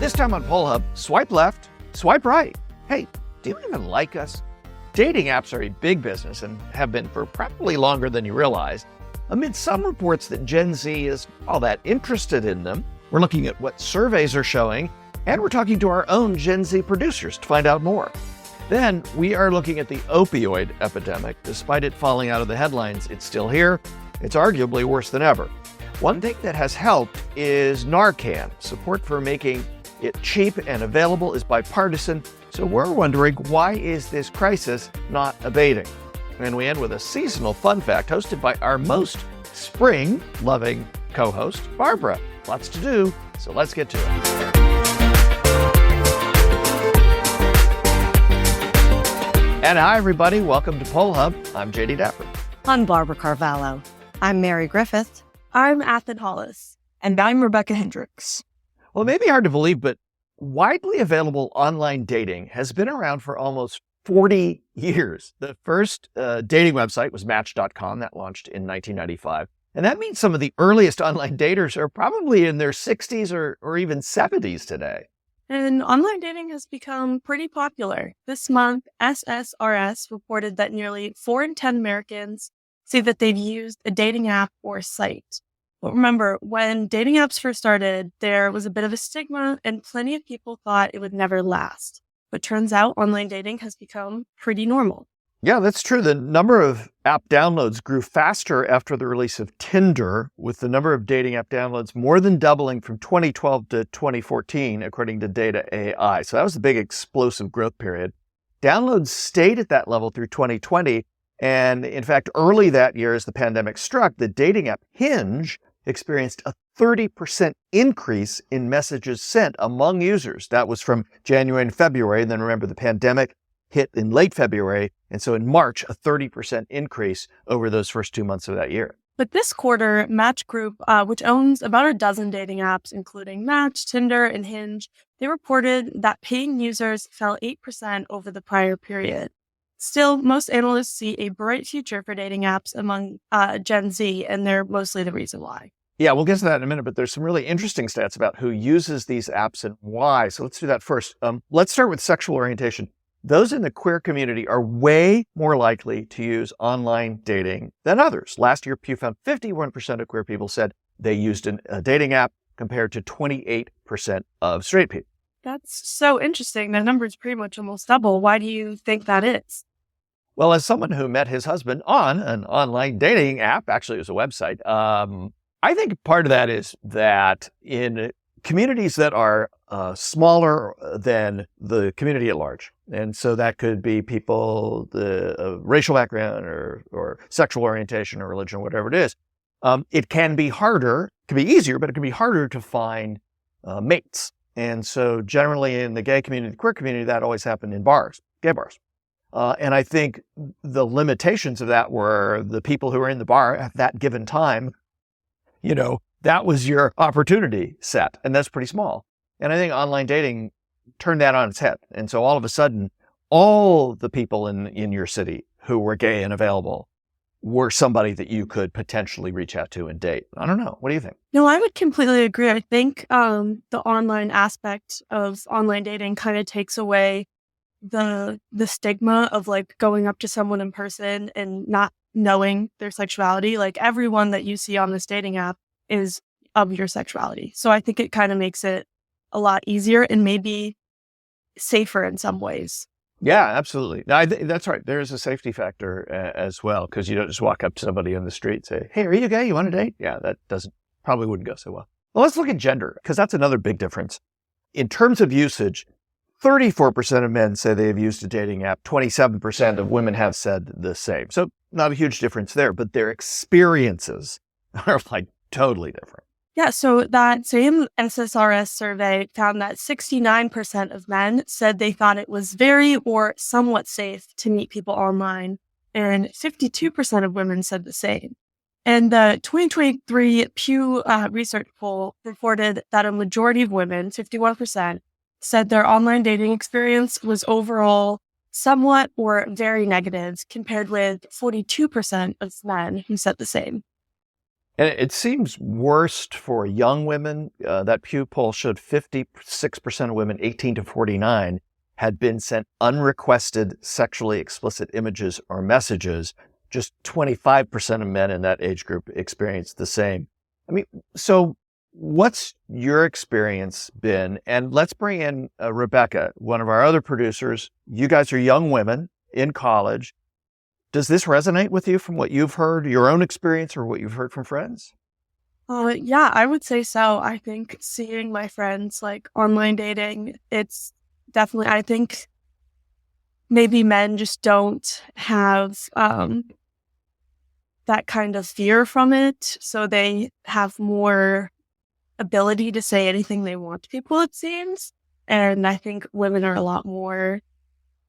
This time on Poll Hub, swipe left, swipe right. Hey, do you even like us? Dating apps are a big business and have been for probably longer than you realize. Amid some reports that Gen Z is all that interested in them, we're looking at what surveys are showing, and we're talking to our own Gen Z producers to find out more. Then we are looking at the opioid epidemic. Despite it falling out of the headlines, it's still here. It's arguably worse than ever. One thing that has helped is Narcan. Support for making it cheap and available is bipartisan, so we're wondering, why is this crisis not abating? And we end with a seasonal fun fact hosted by our most spring-loving co-host, Barbara. Lots to do, so let's get to it. And hi, everybody. Welcome to Poll Hub. I'm JD Dapper. I'm Barbara Carvalho. I'm Mary Griffith. I'm Athen Hollis. And I'm Rebecca Hendricks. Well, it may be hard to believe, but widely available online dating has been around for almost 40 years. The first dating website was Match.com. That launched in 1995. And that means some of the earliest online daters are probably in their 60s or even 70s today. And online dating has become pretty popular. This month, SSRS reported that nearly 4 in 10 Americans say that they've used a dating app or site. But remember, when dating apps first started, there was a bit of a stigma and plenty of people thought it would never last. But turns out online dating has become pretty normal. Yeah, that's true. The number of app downloads grew faster after the release of Tinder, with the number of dating app downloads more than doubling from 2012 to 2014, according to Data AI. So that was a big explosive growth period. Downloads stayed at that level through 2020. And in fact, early that year, as the pandemic struck, the dating app Hinge experienced a 30% increase in messages sent among users. That was from January and February. And then remember, the pandemic hit in late February. And so in March, a 30% increase over those first 2 months of that year. But this quarter, Match Group, which owns about a dozen dating apps, including Match, Tinder, and Hinge, they reported that paying users fell 8% over the prior period. Still, most analysts see a bright future for dating apps among Gen Z, and they're mostly the reason why. Yeah, we'll get to that in a minute, but there's some really interesting stats about who uses these apps and why. So let's do that first. Let's start with sexual orientation. Those in the queer community are way more likely to use online dating than others. Last year, Pew found 51% of queer people said they used a dating app, compared to 28% of straight people. That's so interesting. That number is pretty much almost double. Why do you think that is? Well, as someone who met his husband on an online dating app, actually it was a website, I think part of that is that in communities that are smaller than the community at large, and so that could be people, the racial background or sexual orientation or religion, whatever it is, it can be harder, it can be easier, but it can be harder to find mates. And so generally in the gay community, the queer community, that always happened in bars, gay bars. And I think the limitations of that were the people who were in the bar at that given time, that was your opportunity set, and that's pretty small. And I think online dating turned that on its head. And so all of a sudden, all the people in your city who were gay and available were somebody that you could potentially reach out to and date. I don't know. What do you think? No, I would completely agree. I think the online aspect of online dating kind of takes away the stigma of like going up to someone in person and not knowing their sexuality. Like everyone that you see on this dating app is of your sexuality. So I think it kind of makes it a lot easier and maybe safer in some ways. Yeah, absolutely. No, that's right. There is a safety factor as well, because you don't just walk up to somebody on the street and say, "Hey, are you gay? You want to date?" Yeah, that probably wouldn't go so well. Well, let's look at gender, because that's another big difference. In terms of usage, 34% of men say they have used a dating app. 27% of women have said the same. So not a huge difference there, but their experiences are like totally different. Yeah, so that same SSRS survey found that 69% of men said they thought it was very or somewhat safe to meet people online, and 52% of women said the same. And the 2023 Pew Research poll reported that a majority of women, 51%, said their online dating experience was overall somewhat or very negative, compared with 42% of men who said the same. And it seems worst for young women. That Pew poll showed 56% of women 18 to 49 had been sent unrequested sexually explicit images or messages. Just 25% of men in that age group experienced the same. I mean, so what's your experience been? And let's bring in Rebecca, one of our other producers. You guys are young women in college. Does this resonate with you from what you've heard, your own experience, or what you've heard from friends? Yeah, I would say so. I think seeing my friends like online dating, it's definitely, I think maybe men just don't have that kind of fear from it. So they have more ability to say anything they want to people, it seems. And I think women are a lot more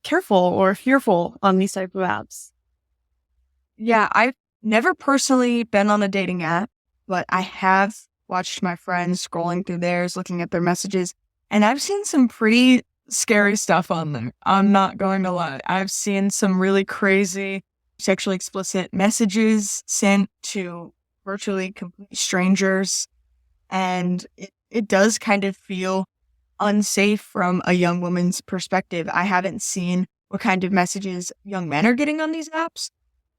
careful or fearful on these type of apps. Yeah, I've never personally been on a dating app, but I have watched my friends scrolling through theirs, looking at their messages, and I've seen some pretty scary stuff on there. I'm not going to lie. I've seen some really crazy sexually explicit messages sent to virtually complete strangers, and it does kind of feel unsafe from a young woman's perspective. I haven't seen what kind of messages young men are getting on these apps,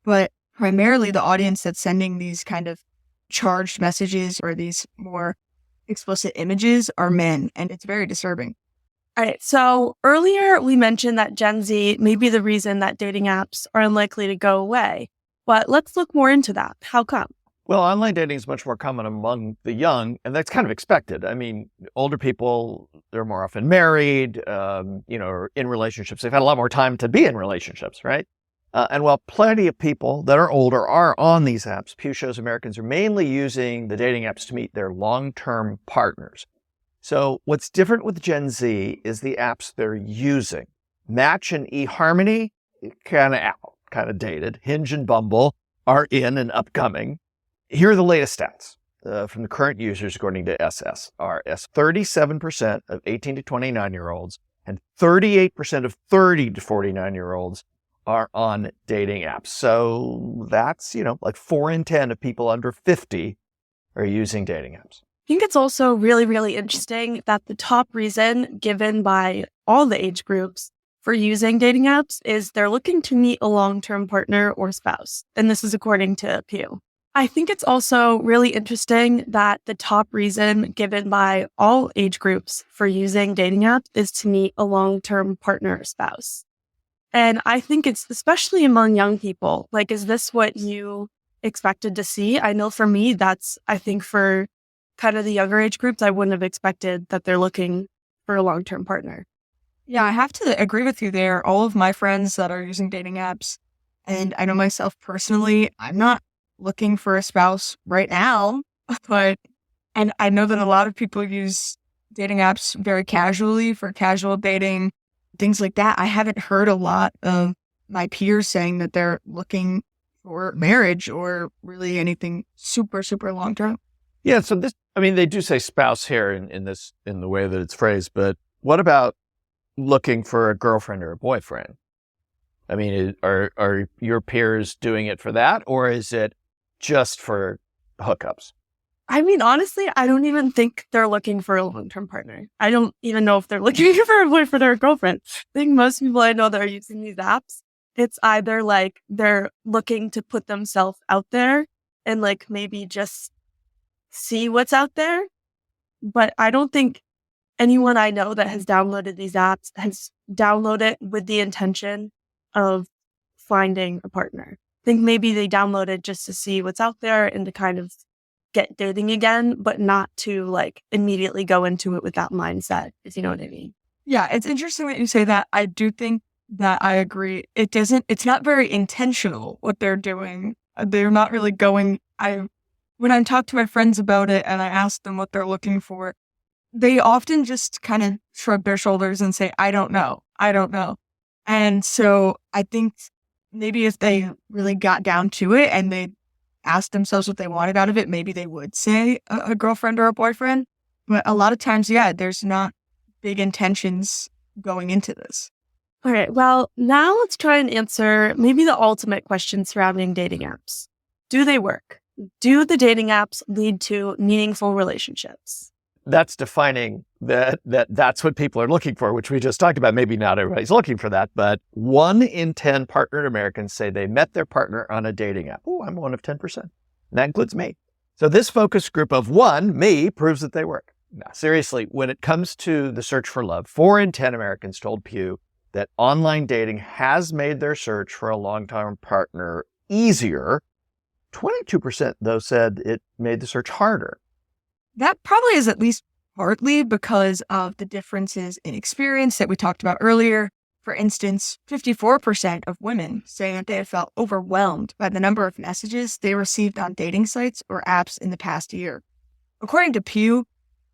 but primarily the audience that's sending these kind of charged messages or these more explicit images are men, and it's very disturbing. All right. So earlier we mentioned that Gen Z may be the reason that dating apps are unlikely to go away. But let's look more into that. How come? Well, online dating is much more common among the young, and that's kind of expected. I mean, older people, they're more often married, or in relationships. They've had a lot more time to be in relationships, right? And while plenty of people that are older are on these apps, Pew shows Americans are mainly using the dating apps to meet their long-term partners. So what's different with Gen Z is the apps they're using. Match and eHarmony, kind of out, kind of dated. Hinge and Bumble are in and upcoming. Here are the latest stats from the current users, according to SSRS. 37% of 18 to 29-year-olds and 38% of 30 to 49-year-olds are on dating apps. So that's, like 4 in 10 of people under 50 are using dating apps. I think it's also really, really interesting that the top reason given by all the age groups for using dating apps is they're looking to meet a long-term partner or spouse. And this is according to Pew. I think it's also really interesting that the top reason given by all age groups for using dating apps is to meet a long-term partner or spouse. And I think it's especially among young people. Like, is this what you expected to see? I know for me, I think for kind of the younger age groups, I wouldn't have expected that they're looking for a long-term partner. Yeah, I have to agree with you there. All of my friends that are using dating apps, and I know myself personally, I'm not looking for a spouse right now, and I know that a lot of people use dating apps very casually for casual dating, things like that. I haven't heard a lot of my peers saying that they're looking for marriage or really anything super, super long-term. Yeah, so they do say spouse here in the way that it's phrased, but what about looking for a girlfriend or a boyfriend? I mean, are your peers doing it for that, or is it just for hookups? I mean, honestly, I don't even think they're looking for a long-term partner. I don't even know if they're looking for a boyfriend or a girlfriend. I think most people I know that are using these apps, it's either like they're looking to put themselves out there and like maybe just see what's out there. But I don't think anyone I know that has downloaded these apps has downloaded with the intention of finding a partner. I think maybe they downloaded just to see what's out there and to kind of get dating again, but not to like immediately go into it with that mindset, if you know what I mean. Yeah, it's interesting that you say that. I do think that I agree. It's not very intentional what they're doing. They're not really going, when I talk to my friends about it and I ask them what they're looking for, they often just kind of shrug their shoulders and say, I don't know. And so I think maybe if they really got down to it and they asked themselves what they wanted out of it, maybe they would say a girlfriend or a boyfriend. But a lot of times, yeah, there's not big intentions going into this. All right. Well, now let's try and answer maybe the ultimate question surrounding dating apps. Do they work? do the dating apps lead to meaningful relationships? That's defining that's what people are looking for, which we just talked about. Maybe not everybody's looking for that, but 1 in 10 partnered Americans say they met their partner on a dating app. Oh, I'm one of 10%. And that includes me. So this focus group of 1, me, proves that they work. Now, seriously, when it comes to the search for love, 4 in 10 Americans told Pew that online dating has made their search for a long-term partner easier. 22%, though, said it made the search harder. That probably is at least partly because of the differences in experience that we talked about earlier. For instance, 54% of women say that they have felt overwhelmed by the number of messages they received on dating sites or apps in the past year. According to Pew,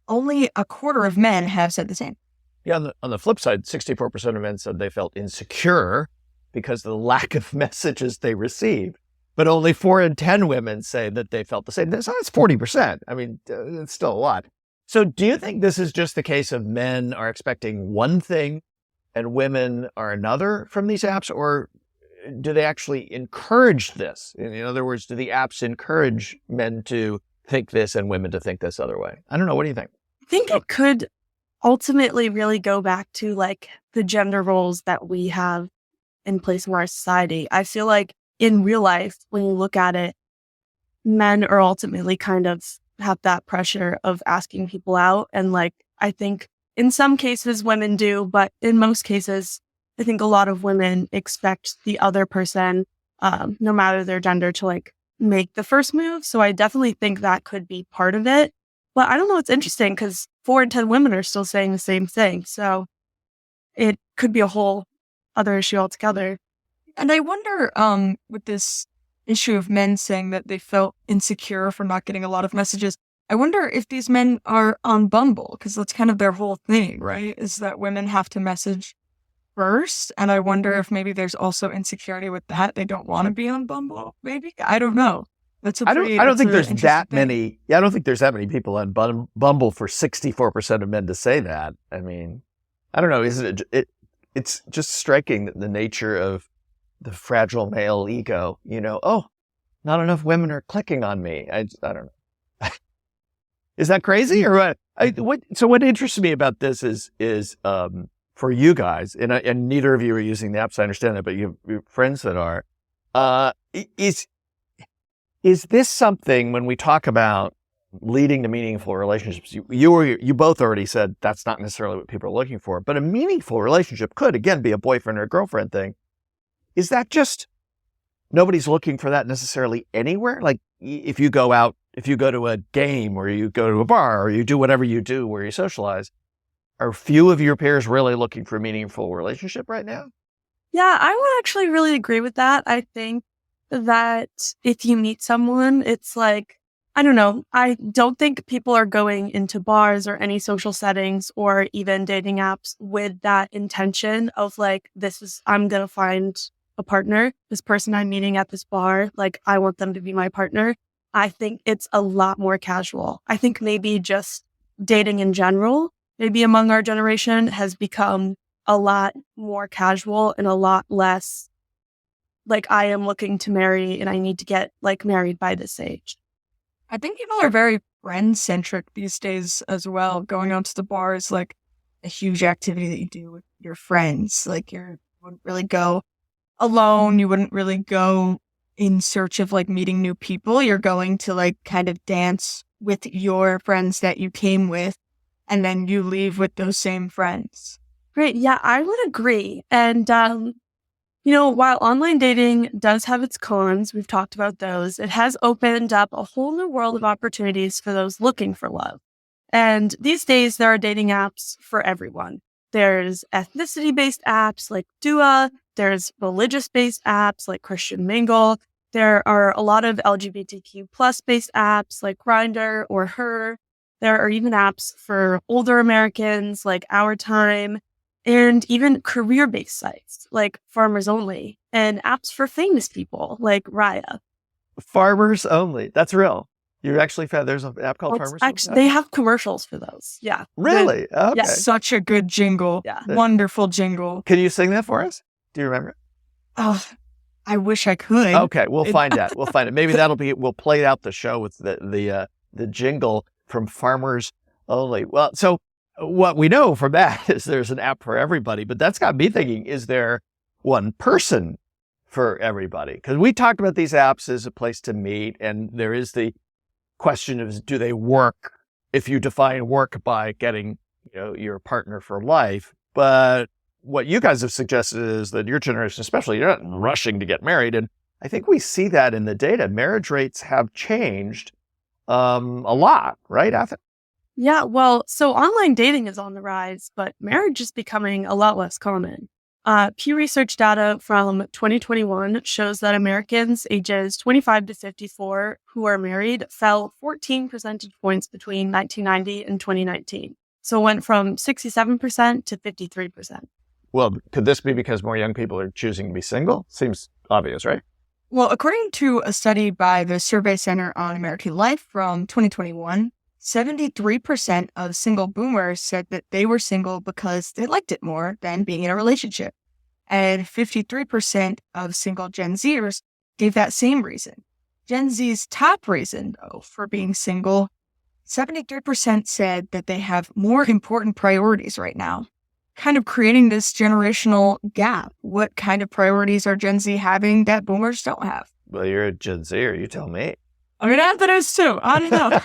only a quarter of men have said the same. Yeah, on the flip side, 64% of men said they felt insecure because of the lack of messages they received. But only 4 in 10 women say that they felt the same. That's 40%. I mean, it's still a lot. So do you think this is just the case of men are expecting one thing and women are another from these apps? Or do they actually encourage this? In other words, do the apps encourage men to think this and women to think this other way? I don't know. What do you think? I think it could ultimately really go back to like the gender roles that we have in place in our society. I feel like in real life, when you look at it, men are ultimately kind of have that pressure of asking people out. And like, I think in some cases women do, but in most cases, I think a lot of women expect the other person, no matter their gender, to like make the first move. So I definitely think that could be part of it. But I don't know. It's interesting because 4 in 10 women are still saying the same thing. So it could be a whole other issue altogether. And I wonder, with this issue of men saying that they felt insecure for not getting a lot of messages, I wonder if these men are on Bumble, because that's kind of their whole thing, right? Is that women have to message first. And I wonder if maybe there's also insecurity with that. They don't want to be on Bumble, maybe? I don't know. That's a pretty, I don't think there's that thing. many. Yeah, I don't think there's that many people on Bumble for 64% of men to say that. I mean, I don't know. Isn't it? It's just striking that the nature of the fragile male ego, oh, not enough women are clicking on me. I don't know. Is that crazy or what? So what interests me about this is for you guys, and neither of you are using the apps, I understand that, but you have friends that are, is this something when we talk about leading to meaningful relationships, you both already said that's not necessarily what people are looking for, but a meaningful relationship could, again, be a boyfriend or a girlfriend thing. Is that just nobody's looking for that necessarily anywhere? Like if you go to a game or you go to a bar or you do whatever you do where you socialize, are few of your peers really looking for a meaningful relationship right now? Yeah, I would actually really agree with that. I think that if you meet someone, it's like, I don't know. I don't think people are going into bars or any social settings or even dating apps with that intention of like, I'm going to find a partner, this person I'm meeting at this bar, like I want them to be my partner. I think it's a lot more casual. I think maybe just dating in general, maybe among our generation, has become a lot more casual and a lot less like I am looking to marry and I need to get like married by this age. I think people are very friend-centric these days as well. Going out to the bar is like a huge activity that you do with your friends. Like you wouldn't really go alone. You wouldn't really go in search of like meeting new people. You're going to like kind of dance with your friends that you came with, and then you leave with those same friends. Great. Yeah, I would agree. And, while online dating does have its cons, we've talked about those, it has opened up a whole new world of opportunities for those looking for love. And these days, there are dating apps for everyone. There's ethnicity-based apps like Dua. There's religious-based apps like Christian Mingle. There are a lot of LGBTQ plus based apps like Grindr or Her. There are even apps for older Americans like Our Time, and even career-based sites like Farmers Only, and apps for famous people like Raya. Farmers Only. That's real. You actually found there's an app called Farmers Only? They have commercials for those. Yeah. Really? Okay. Yeah. Such a good jingle. Yeah. Wonderful jingle. Can you sing that for us? Do you remember it? Oh, I wish I could. Okay, we'll find that. We'll find it. Maybe we'll play out the show with the jingle from Farmers Only. Well, so what we know from that is there's an app for everybody, but that's got me thinking, is there one person for everybody? Because we talked about these apps as a place to meet, and there is the question of, do they work if you define work by getting, your partner for life? But what you guys have suggested is that your generation, especially, you're not rushing to get married. And I think we see that in the data. Marriage rates have changed a lot, right, Athen? Yeah, well, so online dating is on the rise, but marriage is becoming a lot less common. Pew Research data from 2021 shows that Americans ages 25 to 54 who are married fell 14 percentage points between 1990 and 2019. So it went from 67% to 53%. Well, could this be because more young people are choosing to be single? Seems obvious, right? Well, according to a study by the Survey Center on American Life from 2021, 73% of single boomers said that they were single because they liked it more than being in a relationship. And 53% of single Gen Zers gave that same reason. Gen Z's top reason, though, for being single, 73% said that they have more important priorities right now, kind of creating this generational gap. What kind of priorities are Gen Z having that boomers don't have? Well, you're a Gen Zer, you tell me. I mean, that is too. I don't know.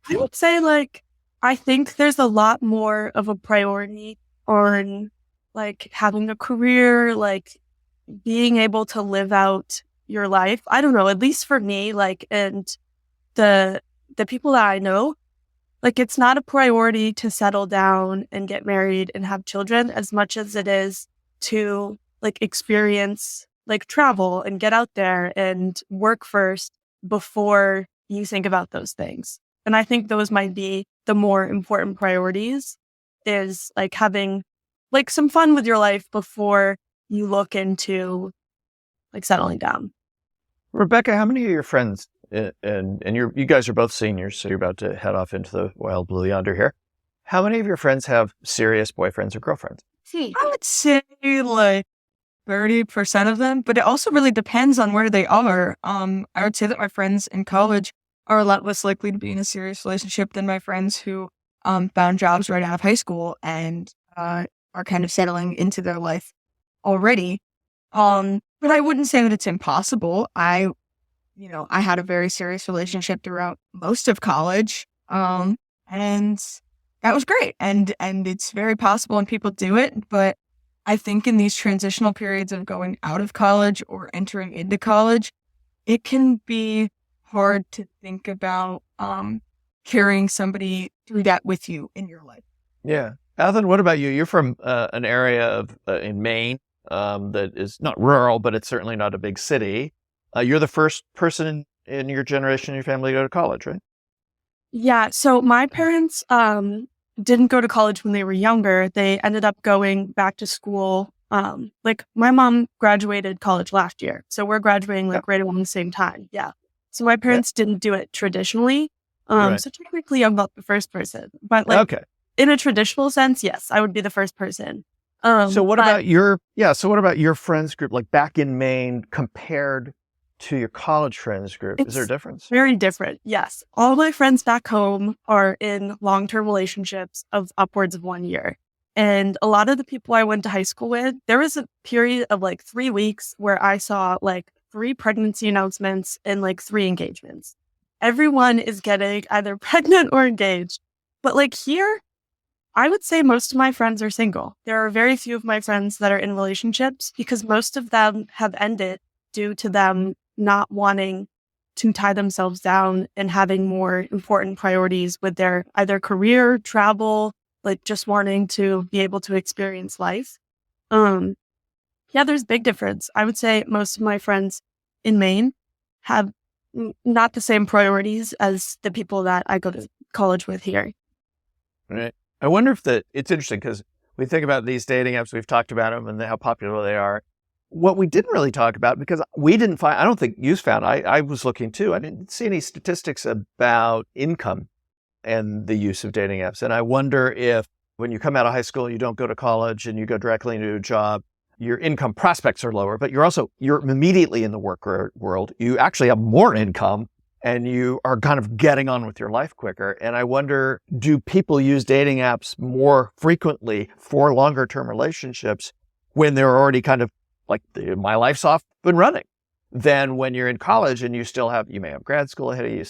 I would say, I think there's a lot more of a priority on, having a career, being able to live out your life. I don't know, at least for me, and the people that I know, it's not a priority to settle down and get married and have children as much as it is to, experience, travel and get out there and work first before you think about those things. And I think those might be the more important priorities, is having some fun with your life before you look into settling down. Rebecca, how many of your friends, and you guys are both seniors, so you're about to head off into the wild blue yonder here. How many of your friends have serious boyfriends or girlfriends? I would say 30% of them, but it also really depends on where they are. I would say that my friends in college are a lot less likely to be in a serious relationship than my friends who found jobs right out of high school and are kind of settling into their life already. But I wouldn't say that it's impossible. I had a very serious relationship throughout most of college, and that was great. And it's very possible, and people do it, but I think in these transitional periods of going out of college or entering into college, it can be hard to think about carrying somebody through that with you in your life. Yeah. Athen, what about you? You're from an area in Maine that is not rural, but it's certainly not a big city. You're the first person in your generation, in your family, to go to college, right? Yeah. So my parents didn't go to college when they were younger. They ended up going back to school. My mom graduated college last year. So we're graduating right around the same time. Yeah. So my parents didn't do it traditionally. Right. So technically I'm not the first person, but okay. In a traditional sense, yes, I would be the first person. So what about your friends group, back in Maine compared to your college friends group? Is there a difference? Very different, yes. All my friends back home are in long-term relationships of upwards of 1 year. And a lot of the people I went to high school with, there was a period of 3 weeks where I saw 3 pregnancy announcements and 3 engagements. Everyone is getting either pregnant or engaged. But here, I would say most of my friends are single. There are very few of my friends that are in relationships because most of them have ended due to them not wanting to tie themselves down and having more important priorities with their either career, travel, just wanting to be able to experience life. There's big difference. I would say most of my friends in Maine have not the same priorities as the people that I go to college with here. Right. I wonder if it's interesting because we think about these dating apps, we've talked about them and how popular they are. What we didn't really talk about, because we didn't find, I don't think you found, I was looking too, I didn't see any statistics about income and the use of dating apps. And I wonder if when you come out of high school, you don't go to college and you go directly into a job, your income prospects are lower, but you're immediately in the world. You actually have more income and you are kind of getting on with your life quicker. And I wonder, do people use dating apps more frequently for longer term relationships when they're already kind of like, my life's off and running, than when you're in college and you may have grad school ahead of you,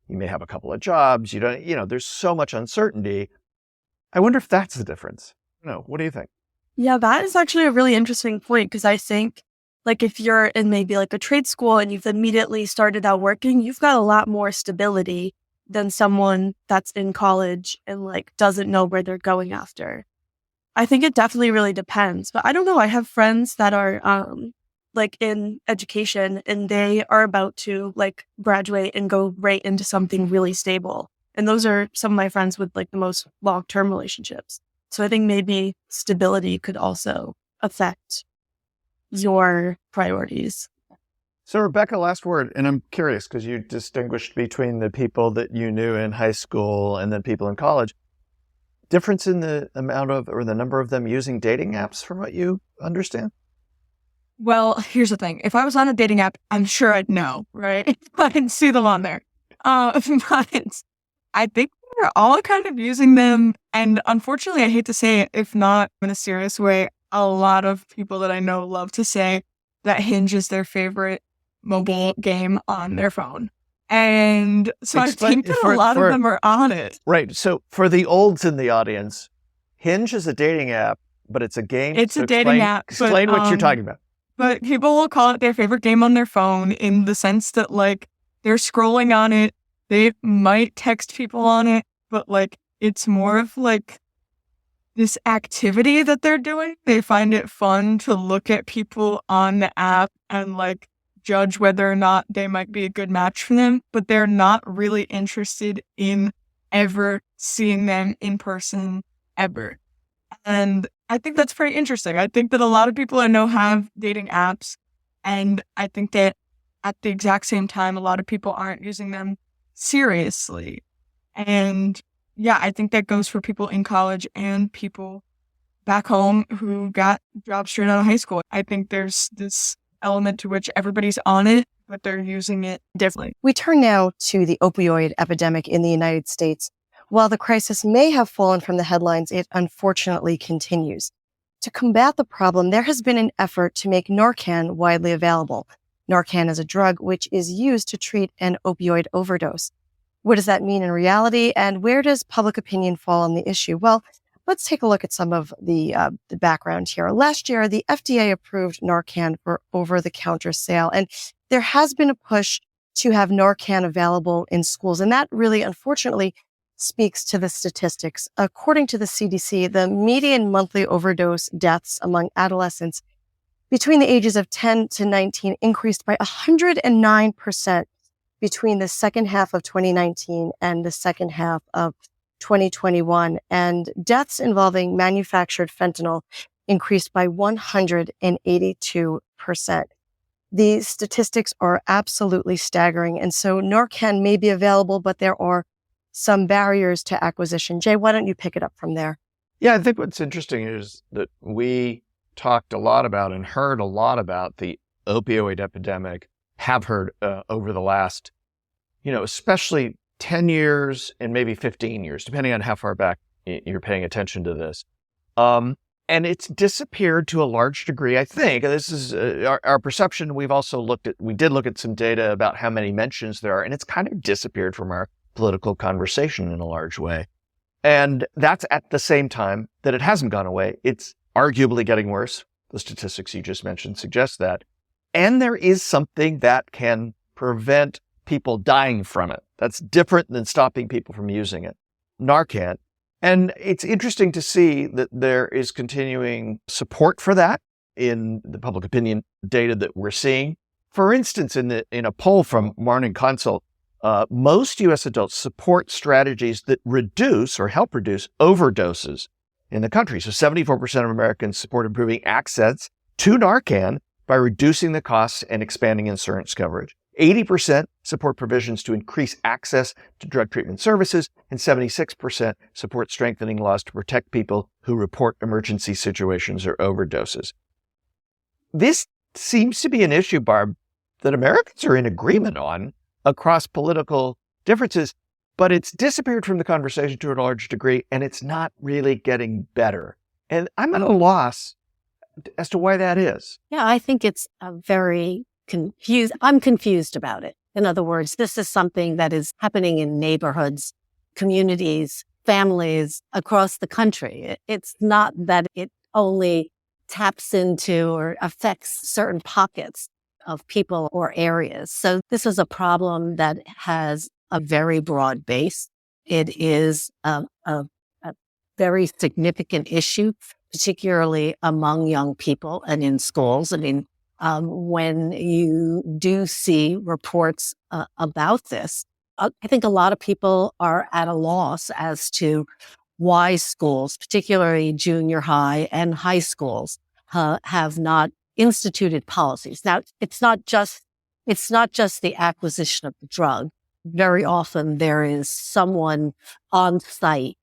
you may have a couple of jobs, there's so much uncertainty. I wonder if that's the difference. What do you think? Yeah, that is actually a really interesting point, because I think like if you're in maybe like a trade school and you've immediately started out working, you've got a lot more stability than someone that's in college and like doesn't know where they're going after. I think it definitely really depends, but I don't know. I have friends that are like in education and they are about to like graduate and go right into something really stable. And those are some of my friends with like the most long-term relationships. So I think maybe stability could also affect your priorities. So Rebecca, last word, and I'm curious because you distinguished between the people that you knew in high school and then people in college. Difference in the amount of or the number of them using dating apps from what you understand? Well, here's the thing. If I was on a dating app, I'm sure I'd know, right? I didn't see them on there. But I think we're all kind of using them. And unfortunately, I hate to say it, if not in a serious way, a lot of people that I know love to say that Hinge is their favorite mobile game on their phone. And so I think that a lot of them are on it. Right. So for the olds in the audience, Hinge is a dating app, but it's a game. It's a dating app. Explain what you're talking about. But people will call it their favorite game on their phone in the sense that like they're scrolling on it. They might text people on it, but like it's more of like this activity that they're doing. They find it fun to look at people on the app and like judge whether or not they might be a good match for them, but they're not really interested in ever seeing them in person ever. And I think that's pretty interesting. I think that a lot of people I know have dating apps, and I think that at the exact same time, a lot of people aren't using them seriously. And yeah, I think that goes for people in college and people back home who got jobs straight out of high school. I think there's this element to which everybody's on it, but they're using it differently. We turn now to the opioid epidemic in the United States. While the crisis may have fallen from the headlines, it unfortunately continues. To combat the problem, there has been an effort to make Narcan widely available. Narcan is a drug which is used to treat an opioid overdose. What does that mean in reality, and where does public opinion fall on the issue? Well, let's take a look at some of the background here. Last year, the FDA approved Narcan for over-the-counter sale, and there has been a push to have Narcan available in schools, and that really, unfortunately, speaks to the statistics. According to the CDC, the median monthly overdose deaths among adolescents between the ages of 10 to 19 increased by 109% between the second half of 2019 and the second half of 2021. And deaths involving manufactured fentanyl increased by 182%. These statistics are absolutely staggering. And so Narcan may be available, but there are some barriers to acquisition. Jay, why don't you pick it up from there? Yeah, I think what's interesting is that we talked a lot about and heard a lot about the opioid epidemic, have heard over the last, especially 10 years and maybe 15 years, depending on how far back you're paying attention to this. And it's disappeared to a large degree, I think. This is our perception. We did look at some data about how many mentions there are, and it's kind of disappeared from our political conversation in a large way. And that's at the same time that it hasn't gone away. It's arguably getting worse. The statistics you just mentioned suggest that. And there is something that can prevent people dying from it. That's different than stopping people from using it. Narcan. And it's interesting to see that there is continuing support for that in the public opinion data that we're seeing. For instance, in a poll from Morning Consult, most U.S. adults support strategies that reduce or help reduce overdoses in the country. So 74% of Americans support improving access to Narcan by reducing the costs and expanding insurance coverage. 80% support provisions to increase access to drug treatment services, and 76% support strengthening laws to protect people who report emergency situations or overdoses. this seems to be an issue, Barb, that Americans are in agreement on across political differences, but it's disappeared from the conversation to a large degree, and it's not really getting better. And I'm at a loss as to why that is. Yeah, I think it's very confused. I'm confused about it. In other words, this is something that is happening in neighborhoods, communities, families across the country. It's not that it only taps into or affects certain pockets of people or areas. So this is a problem that has a very broad base. It is a very significant issue, particularly among young people and in schools. I mean, when you do see reports about this, I think a lot of people are at a loss as to why schools, particularly junior high and high schools, have not instituted policies. Now, it's not just the acquisition of the drug. Very often there is someone on site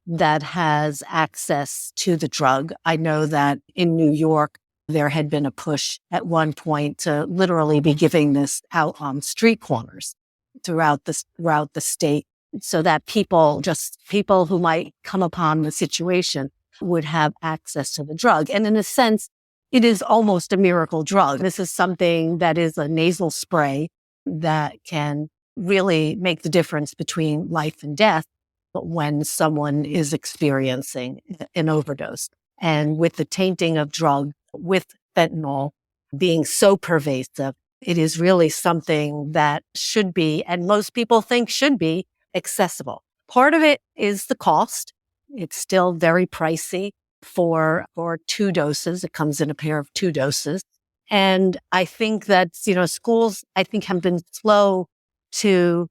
that has access to the drug. I know that in New York, there had been a push at one point to literally be giving this out on street corners throughout the state, so that people who might come upon the situation would have access to the drug. And in a sense, it is almost a miracle drug. This is something that is a nasal spray that can really make the difference between life and death when someone is experiencing an overdose. And with the tainting of drug with fentanyl being so pervasive, it is really something that should be, and most people think should be, accessible. Part of it is the cost. It's still very pricey for 2 doses. It comes in a pair of 2 doses. And I think that, schools, I think, have been slow to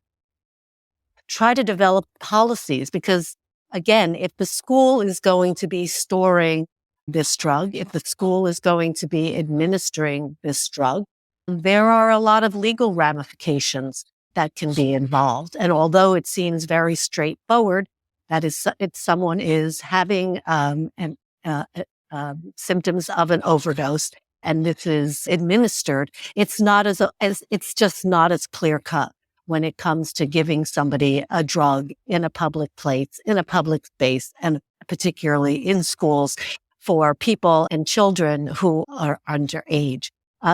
try to develop policies because, again, if the school is going to be storing this drug, if the school is going to be administering this drug, there are a lot of legal ramifications that can be involved. And although it seems very straightforward, that is, if someone is having symptoms of an overdose and this is administered, it's just not as clear cut when it comes to giving somebody a drug in a public place, in a public space, and particularly in schools for people and children who are underage.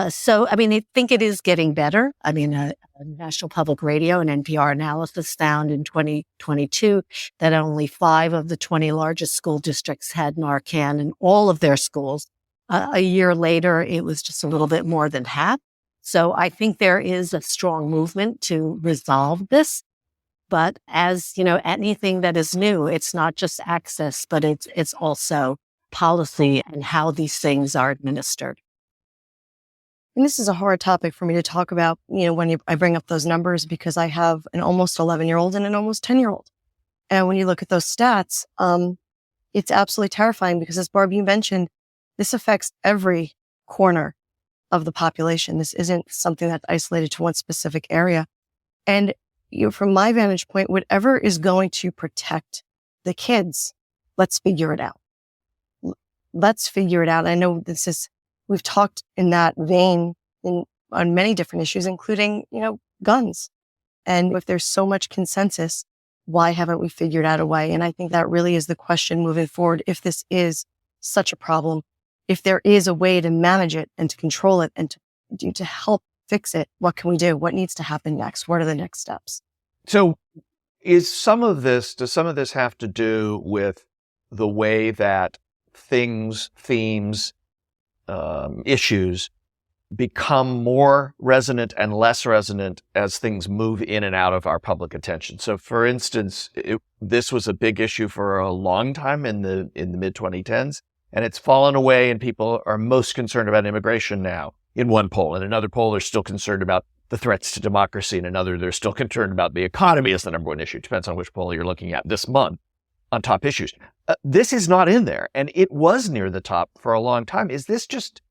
So, I mean, I think it is getting better. I mean, a National Public Radio and NPR analysis found in 2022 that only 5 of the 20 largest school districts had Narcan in all of their schools. A year later, it was just a little bit more than half. So I think there is a strong movement to resolve this. But as, anything that is new, it's not just access, but it's also policy and how these things are administered. And this is a hard topic for me to talk about, when I bring up those numbers, because I have an almost 11-year-old and an almost 10-year-old. And when you look at those stats, it's absolutely terrifying because, as Barb, you mentioned, this affects every corner of the population. This isn't something that's isolated to one specific area. And from my vantage point, whatever is going to protect the kids, let's figure it out. Let's figure it out. I know we've talked in that vein on many different issues, including, guns. And if there's so much consensus, why haven't we figured out a way? And I think that really is the question moving forward. If this is such a problem, if there is a way to manage it and to control it and to help fix it, what can we do? What needs to happen next? What are the next steps? So does some of this have to do with the way that themes, issues become more resonant and less resonant as things move in and out of our public attention? So, for instance, this was a big issue for a long time in the mid-2010s, and it's fallen away, and people are most concerned about immigration now in one poll. In another poll, they're still concerned about the threats to democracy. In another, they're still concerned about the economy as the number one issue. It depends on which poll you're looking at this month on top issues. This is not in there, and it was near the top for a long time. Is this just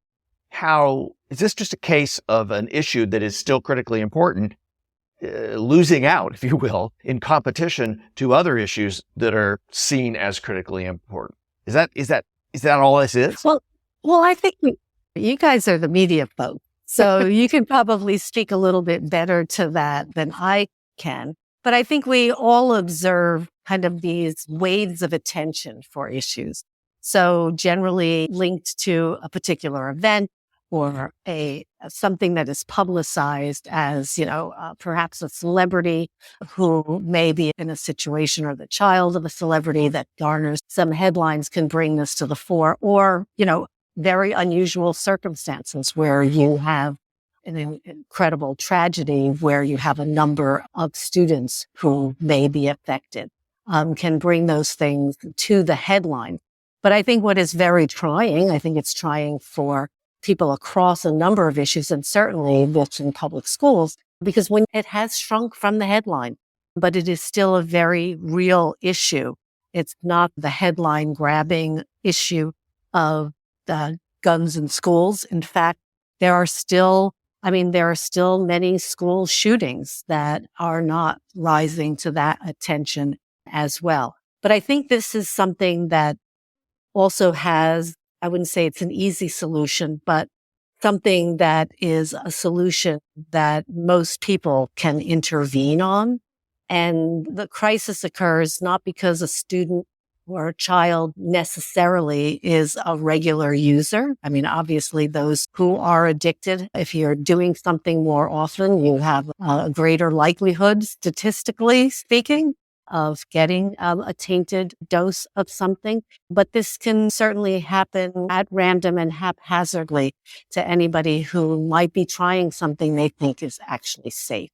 a case of an issue that is still critically important, losing out, if you will, in competition to other issues that are seen as critically important? Is that all this is? Well, I think You guys are the media folks, so you can probably speak a little bit better to that than I can. But I think we all observe kind of these waves of attention for issues. So generally linked to a particular event or something that is publicized as, perhaps a celebrity who may be in a situation, or the child of a celebrity that garners some headlines can bring this to the fore, or, very unusual circumstances where you have an incredible tragedy where you have a number of students who may be affected, can bring those things to the headline. But I think what is very trying, I think it's trying for people across a number of issues, and certainly this in public schools, because when it has shrunk from the headline, but it is still a very real issue. It's not the headline grabbing issue of the guns in schools. In fact, there are still many school shootings that are not rising to that attention as well. But I think this is something that also has, I wouldn't say it's an easy solution, but something that is a solution that most people can intervene on. And the crisis occurs not because a student or a child necessarily is a regular user. I mean, obviously those who are addicted, if you're doing something more often, you have a greater likelihood, statistically speaking, of getting a tainted dose of something. But this can certainly happen at random and haphazardly to anybody who might be trying something they think is actually safe.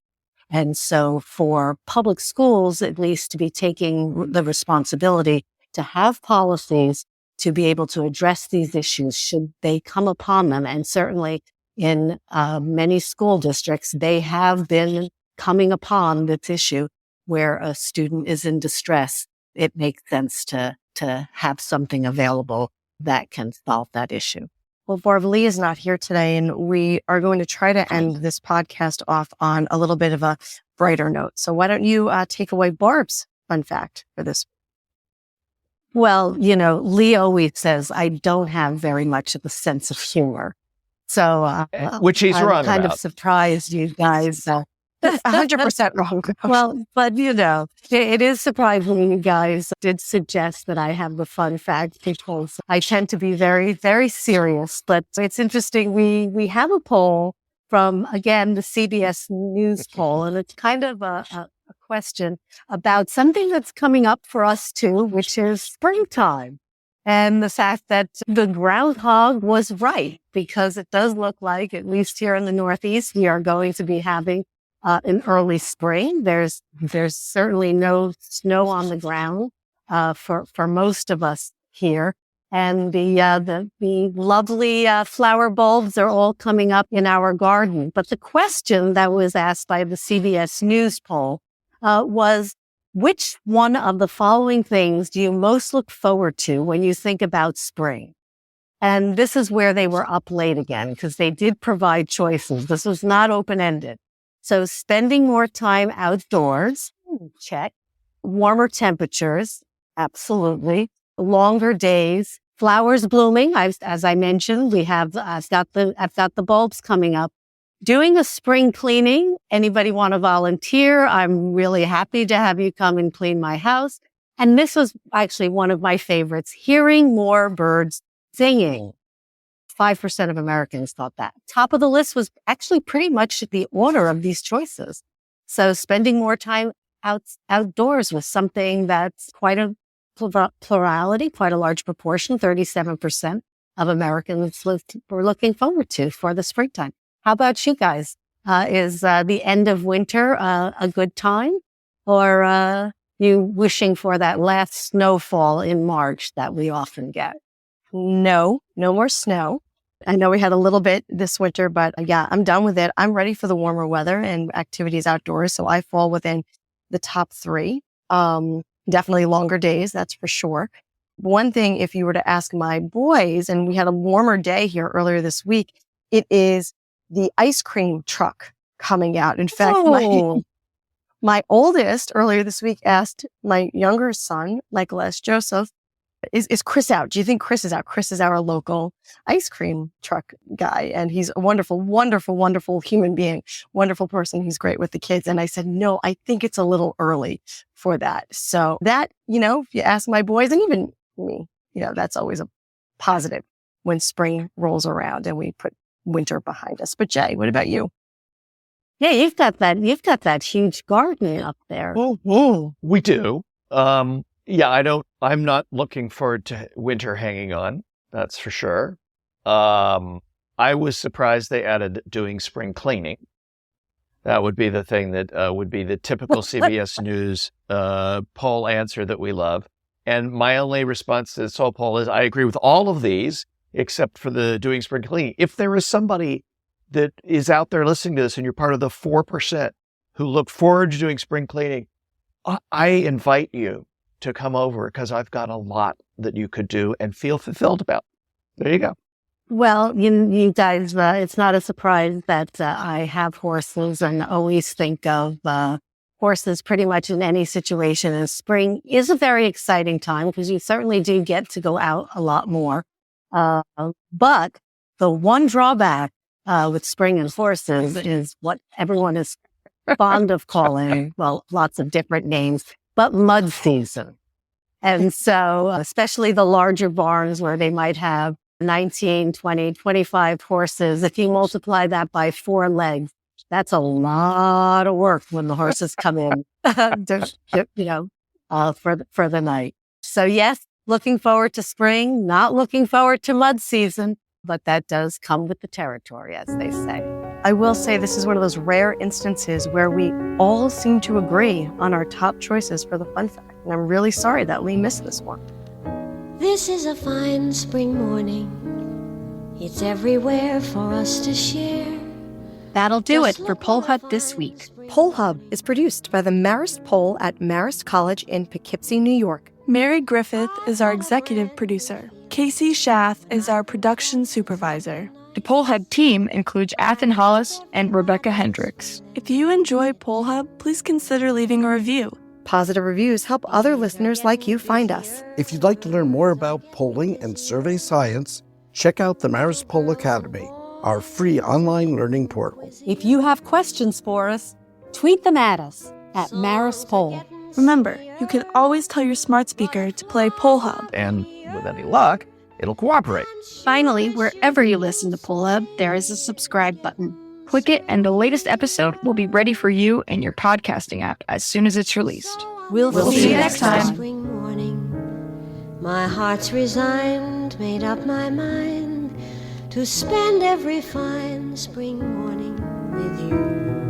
And so for public schools, at least, to be taking the responsibility to have policies to be able to address these issues should they come upon them. And certainly in many school districts, they have been coming upon this issue where a student is in distress. It makes sense to have something available that can solve that issue. Well, Barb, Lee is not here today, and we are going to try to end this podcast off on a little bit of a brighter note. So why don't you take away Barb's fun fact for this? Well, Lee always says I don't have very much of a sense of humor. So, which he's I'm wrong kind about. of surprised you guys. 100% wrong. Well, but it is surprising you guys did suggest that I have the fun fact, because I tend to be very, very serious. But it's interesting. We have a poll from, again, the CBS News poll, and it's kind of a question about something that's coming up for us too, which is springtime. And the fact that the groundhog was right, because it does look like, at least here in the Northeast, we are going to be having in early spring. There's certainly no snow on the ground for most of us here, and the lovely flower bulbs are all coming up in our garden. But the question that was asked by the CBS News poll was, which one of the following things do you most look forward to when you think about spring? And this is where they were up late again, because they did provide choices. This was not open-ended. So spending more time outdoors, check. Warmer temperatures, absolutely. Longer days, flowers blooming. As I mentioned, I've got the bulbs coming up. Doing a spring cleaning. Anybody want to volunteer? I'm really happy to have you come and clean my house. And this was actually one of my favorites, hearing more birds singing. 5% of Americans thought that. Top of the list was actually pretty much the order of these choices. So spending more time outdoors was something that's quite a plurality, quite a large proportion, 37% of Americans were looking forward to for the springtime. How about you guys? Is the end of winter a good time? Or you wishing for that last snowfall in March that we often get? No more snow. I know we had a little bit this winter, but yeah, I'm done with it. I'm ready for the warmer weather and activities outdoors. So I fall within the top 3. Definitely longer days, that's for sure. One thing, if you were to ask my boys, and we had a warmer day here earlier this week, it is the ice cream truck coming out. In fact, my oldest earlier this week asked my younger son, Michael S. Joseph, Is Chris out? Do you think Chris is out? Chris is our local ice cream truck guy, and he's a wonderful, wonderful, wonderful human being, wonderful person. He's great with the kids. And I said, no, I think it's a little early for that. So that, if you ask my boys and even me, that's always a positive when spring rolls around and we put winter behind us. But Jay, what about you? Yeah, you've got that huge garden up there. Oh, we do. I'm not looking forward to winter hanging on. That's for sure. I was surprised they added doing spring cleaning. That would be the thing that would be the typical CBS News poll answer that we love. And my only response to this whole poll is I agree with all of these, except for the doing spring cleaning. If there is somebody that is out there listening to this and you're part of the 4% who look forward to doing spring cleaning, I invite you to come over because I've got a lot that you could do and feel fulfilled about. There you go. Well, you guys, it's not a surprise that I have horses and always think of horses pretty much in any situation. And spring is a very exciting time because you certainly do get to go out a lot more. But the one drawback with spring and horses is what everyone is fond of calling, well, lots of different names, but mud season. And so, especially the larger barns where they might have 19, 20, 25 horses, if you multiply that by 4 legs, that's a lot of work when the horses come in, for the night. So yes, looking forward to spring, not looking forward to mud season, but that does come with the territory, as they say. I will say this is one of those rare instances where we all seem to agree on our top choices for the fun fact. And I'm really sorry that Lee missed this one. This is a fine spring morning. It's everywhere for us to share. That'll do it for Poll Hub this week. Poll Hub is produced by the Marist Poll at Marist College in Poughkeepsie, New York. Mary Griffith is our executive producer. Casey Schaff is our production supervisor. The Poll Hub team includes Athen Hollis and Rebecca Hendricks. If you enjoy Poll Hub, please consider leaving a review. Positive reviews help other listeners like you find us. If you'd like to learn more about polling and survey science, check out the Marist Poll Academy, our free online learning portal. If you have questions for us, tweet them at us at Marist Poll. Remember, you can always tell your smart speaker to play Poll Hub. And with any luck, it'll cooperate. Finally, wherever you listen to Poll Hub, there is a subscribe button. Click it and the latest episode will be ready for you in your podcasting app as soon as it's released. We'll see you next time. Spring morning, my heart's resigned, made up my mind to spend every fine spring morning with you.